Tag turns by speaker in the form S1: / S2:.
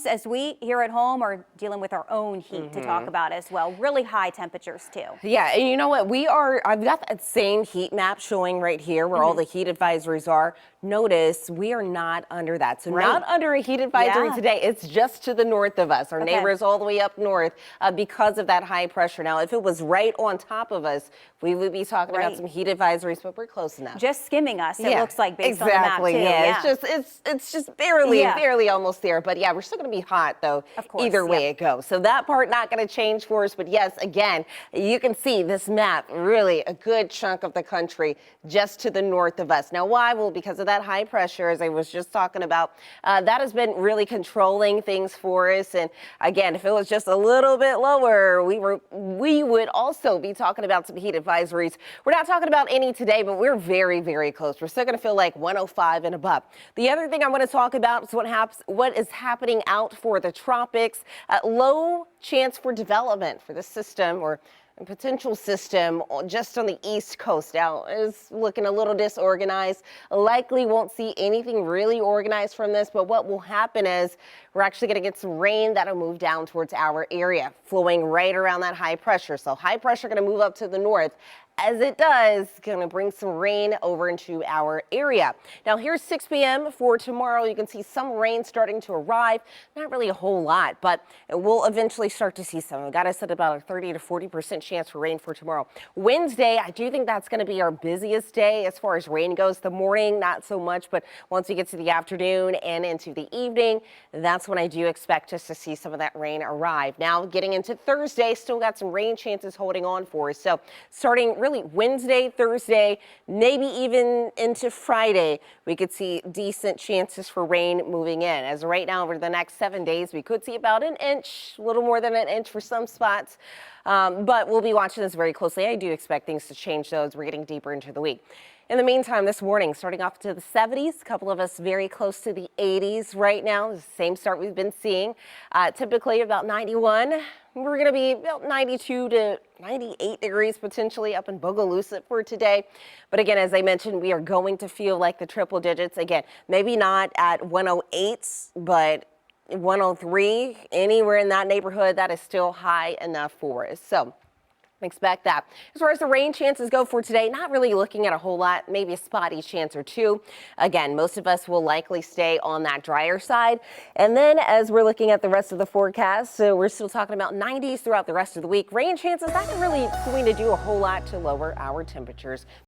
S1: as we here at home are dealing with our own heat to talk about as well. Really high temperatures too.
S2: Yeah, and you know what? I've got that same heat map showing right here where all the heat advisories are. Notice we are not under that. So not under a heat advisory today. It's just to the north of us. Our neighbors all the way up north because of that high pressure. Now, if it was right on top of us, we would be talking about some heat advisories, but we're close enough.
S1: Just skimming us, it looks like, based on the map too.
S2: It's just barely almost there. But yeah, we're still going to be hot though, either way it goes. So that part not going to change for us. But yes, again, you can see this map, really a good chunk of the country just to the north of us. Now, why? Well, because of that high pressure, as I was just talking about, that has been really controlling things for us. And again, if it was just a little bit lower, we would also be talking about some heat advisories. We're not talking about any today, but we're very, very close. We're still going to feel like 105 and above. The other thing I want to talk about is what is happening out for the tropics. Low chance for development for the system or potential system just on the East Coast. Now is looking a little disorganized. Likely won't see anything really organized from this, but what will happen is we're actually going to get some rain that'll move down towards our area, flowing right around that high pressure. So high pressure going to move up to the north. As it does, going to bring some rain over into our area. Now here's 6 p.m. for tomorrow. You can see some rain starting to arrive. Not really a whole lot, but we'll eventually start to see some. I've got us at about a 30 to 40% chance for rain for tomorrow. Wednesday, I do think that's going to be our busiest day as far as rain goes. The morning, not so much, but once we get to the afternoon and into the evening, that's when I do expect us to see some of that rain arrive. Now getting into Thursday, still got some rain chances holding on for us. So starting really Wednesday, Thursday, maybe even into Friday, we could see decent chances for rain moving in. As of right now, over the next 7 days, we could see about an inch, a little more than an inch for some spots. But we'll be watching this very closely. I do expect things to change though as we're getting deeper into the week. In the meantime, this morning, starting off to the 70s, a couple of us very close to the 80s right now. The same start we've been seeing. Typically about 91. We're going to be about 92 to 98 degrees potentially up in Bogalusa for today. But again, as I mentioned, we are going to feel like the triple digits. Again, maybe not at 108, but 103, anywhere in that neighborhood, that is still high enough for us. So expect that. As far as the rain chances go for today, not really looking at a whole lot, maybe a spotty chance or two. Again, most of us will likely stay on that drier side. And then as we're looking at the rest of the forecast, so we're still talking about 90s throughout the rest of the week. Rain chances, not really going to do a whole lot to lower our temperatures.